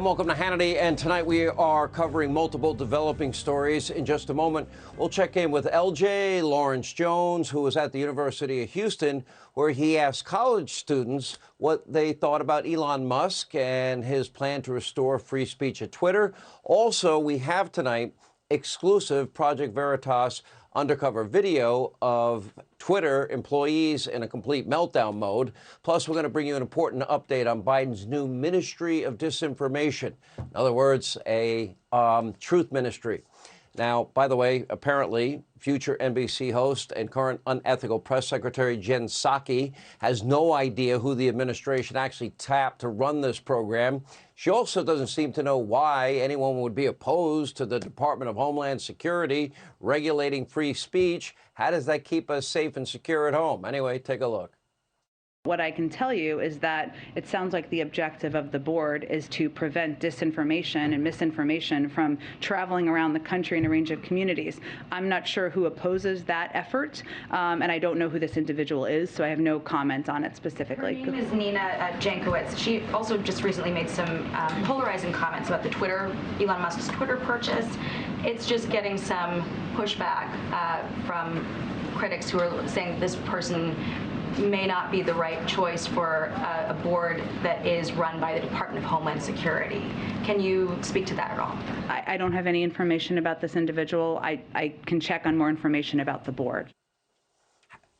And welcome to Hannity. And tonight we are covering multiple developing stories. In just a moment, we'll check in with LJ Lawrence Jones, who was at the University of Houston, where he asked college students what they thought about Elon Musk and his plan to restore free speech at Twitter. Also, we have tonight exclusive Project Veritas undercover video of Twitter employees in a complete meltdown mode. Plus, we're going to bring you an important update on Biden's new Ministry of Disinformation. In other words, a truth ministry. Now, by the way, apparently, future NBC host and current unethical press secretary Jen Psaki has no idea who the administration actually tapped to run this program. She also doesn't seem to know why anyone would be opposed to the Department of Homeland Security regulating free speech. How does that keep us safe and secure at home? Anyway, take a look. What I can tell you is that it sounds like the objective of the board is to prevent disinformation and misinformation from traveling around the country in a range of communities. I'm not sure who opposes that effort, and I don't know who this individual is, so I have no comment on it specifically. Her name is Nina Jankowicz. She also just recently made some polarizing comments about the Elon Musk's Twitter purchase. It's just getting some pushback from critics who are saying this person may not be the right choice for a board that is run by the Department of Homeland Security. Can you speak to that at all? I don't have any information about this individual. I can check on more information about the board.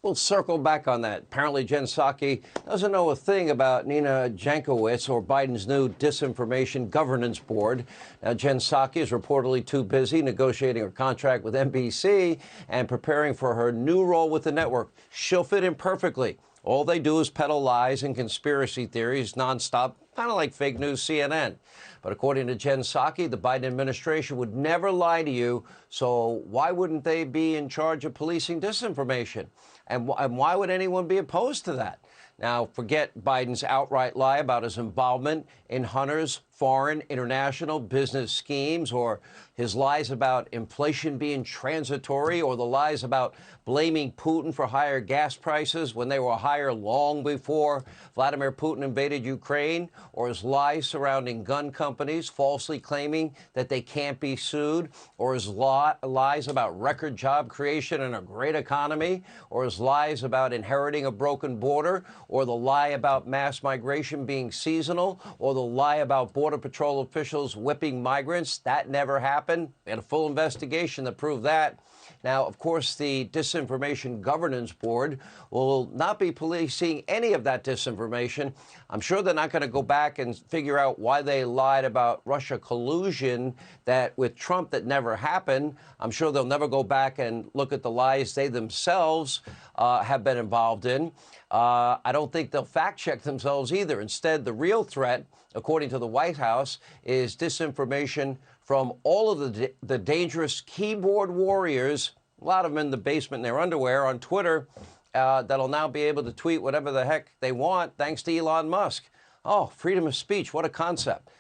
We'll circle back on that. Apparently, Jen Psaki doesn't know a thing about Nina Jankowicz or Biden's new Disinformation Governance Board. Now, Jen Psaki is reportedly too busy negotiating her contract with NBC and preparing for her new role with the network. She'll fit in perfectly. All they do is peddle lies and conspiracy theories nonstop, kind of like fake news CNN. But according to Jen Psaki, the Biden administration would never lie to you, so why wouldn't they be in charge of policing disinformation? And why would anyone be opposed to that? Now, forget Biden's outright lie about his involvement in Hunter's foreign international business schemes, or his lies about inflation being transitory, or the lies about blaming Putin for higher gas prices when they were higher long before Vladimir Putin invaded Ukraine, or his lies surrounding gun companies falsely claiming that they can't be sued, or his lies about record job creation and a great economy, or his lies about inheriting a broken border, or the lie about mass migration being seasonal, or the lie about Border Patrol officials whipping migrants. That never happened. We had a full investigation that proved that. Now, of course, the Disinformation Governance Board will not be policing any of that disinformation. I'm sure they're not going to go back and figure out why they lied about Russia collusion that with Trump that never happened. I'm sure they'll never go back and look at the lies they themselves have been involved in. I don't think they'll fact check themselves either. Instead, the real threat, according to the White House, is disinformation from all of the dangerous keyboard warriors, a lot of them in the basement in their underwear on Twitter, that'll now be able to tweet whatever the heck they want thanks to Elon Musk. Oh, freedom of speech, what a concept.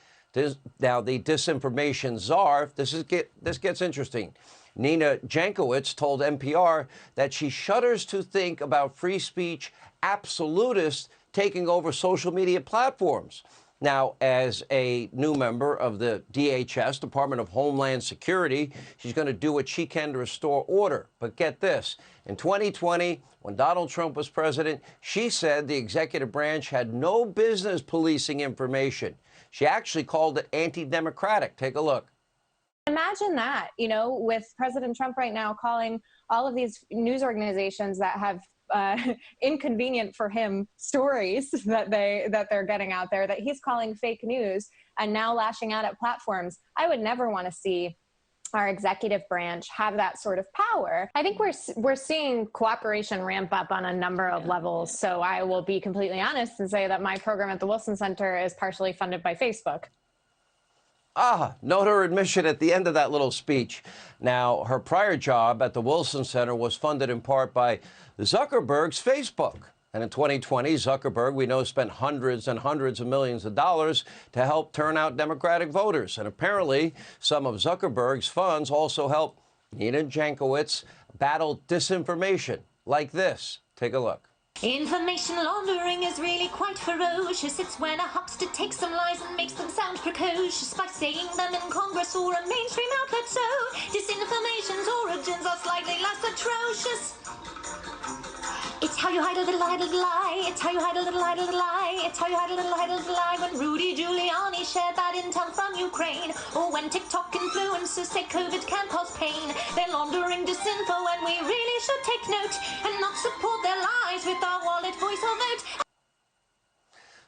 Now, the Disinformation Czar, this gets interesting. Nina Jankowicz told NPR that she shudders to think about free speech absolutists taking over social media platforms. Now, as a new member of the DHS, Department of Homeland Security, she's going to do what she can to restore order. But get this, in 2020, when Donald Trump was president, she said the executive branch had no business policing information. She actually called it anti-democratic. Take a look. Imagine that, with President Trump right now calling all of these news organizations that have inconvenient for him stories that they're getting out there, that he's calling fake news, and now lashing out at platforms. I would never want to see our executive branch have that sort of power. I think we're seeing cooperation ramp up on a number of levels. So I will be completely honest and say that my program at the Wilson Center is partially funded by Facebook. Note her admission at the end of that little speech. Now, her prior job at the Wilson Center was funded in part by Zuckerberg's Facebook. And in 2020, Zuckerberg, we know, spent hundreds and hundreds of millions of dollars to help turn out Democratic voters. And apparently, some of Zuckerberg's funds also helped Nina Jankowicz battle disinformation like this. Take a look. Information laundering is really quite ferocious. It's when a huckster takes some lies and makes them sound precocious by saying them in Congress or a mainstream outlet. So disinformation's origins are slightly less atrocious. It's how you hide a little lie. It's how you hide a little lie. It's how you hide a little lie. When Rudy Giuliani shared bad intel from Ukraine, or when TikTok influencers say COVID can cause pain, they're laundering disinfo, and we really should take note and not support their lies with our wallet, voice, or vote.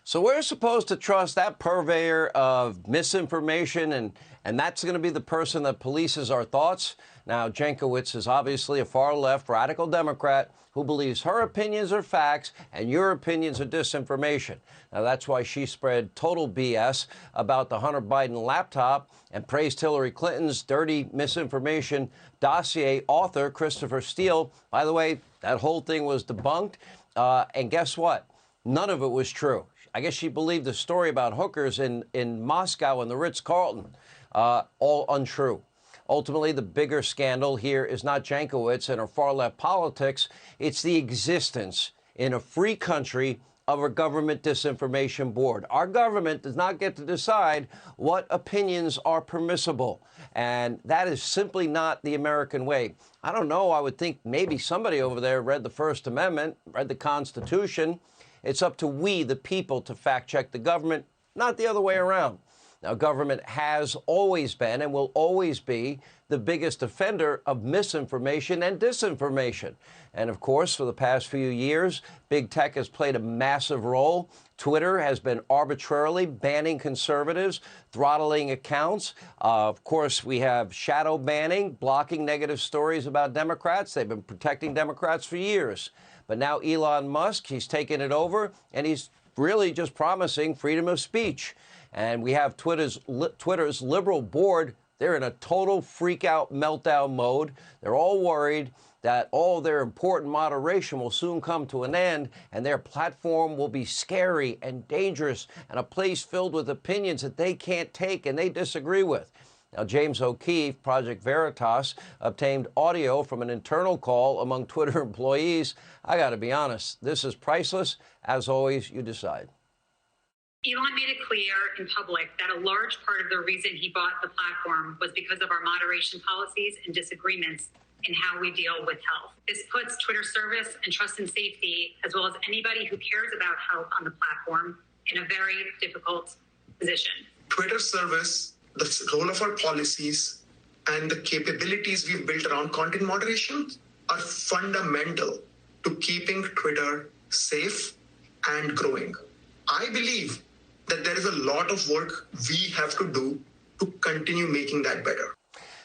So we're supposed to trust that purveyor of misinformation, and that's going to be the person that polices our thoughts? Now, Jankowicz is obviously a far-left radical Democrat who believes her opinions are facts and your opinions are disinformation. Now, that's why she spread total BS about the Hunter Biden laptop and praised Hillary Clinton's dirty misinformation dossier author, Christopher Steele. By the way, that whole thing was debunked. And guess what? None of it was true. I guess she believed the story about hookers in Moscow and the Ritz-Carlton. All untrue. Ultimately, the bigger scandal here is not Jankowicz and her far-left politics. It's the existence in a free country of a government disinformation board. Our government does not get to decide what opinions are permissible. And that is simply not the American way. I don't know. I would think maybe somebody over there read the First Amendment, read the Constitution. It's up to we, the people, to fact-check the government, not the other way around. Now, government has always been and will always be the biggest offender of misinformation and disinformation. And of course, for the past few years, big tech has played a massive role. Twitter has been arbitrarily banning conservatives, throttling accounts. Of course, we have shadow banning, blocking negative stories about Democrats. They've been protecting Democrats for years. But now Elon Musk, he's taken it over, and he's really just promising freedom of speech. And we have Twitter's liberal board. They're in a total freak-out meltdown mode. They're all worried that all their important moderation will soon come to an end, and their platform will be scary and dangerous and a place filled with opinions that they can't take and they disagree with. Now, James O'Keefe, Project Veritas, obtained audio from an internal call among Twitter employees. I got to be honest, this is priceless. As always, you decide. Elon made it clear in public that a large part of the reason he bought the platform was because of our moderation policies and disagreements in how we deal with health. This puts Twitter service and trust and safety, as well as anybody who cares about health on the platform, in a very difficult position. Twitter service, the role of our policies, and the capabilities we've built around content moderation are fundamental to keeping Twitter safe and growing. I believe that there is a lot of work we have to do to continue making that better.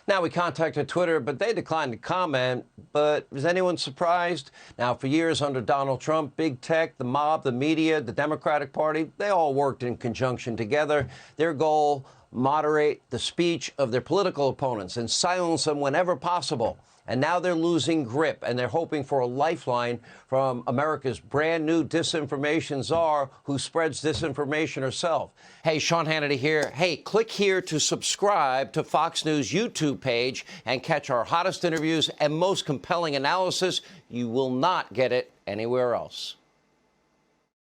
Now, we contacted Twitter, but they declined to comment. But is anyone surprised? Now, for years under Donald Trump, big tech, the mob, the media, the Democratic Party, they all worked in conjunction together. Their goal, moderate the speech of their political opponents and silence them whenever possible. And now they're losing grip, and they're hoping for a lifeline from America's brand new disinformation czar who spreads disinformation herself. Hey, Sean Hannity here. Hey, click here to subscribe to Fox News YouTube page and catch our hottest interviews and most compelling analysis. You will not get it anywhere else.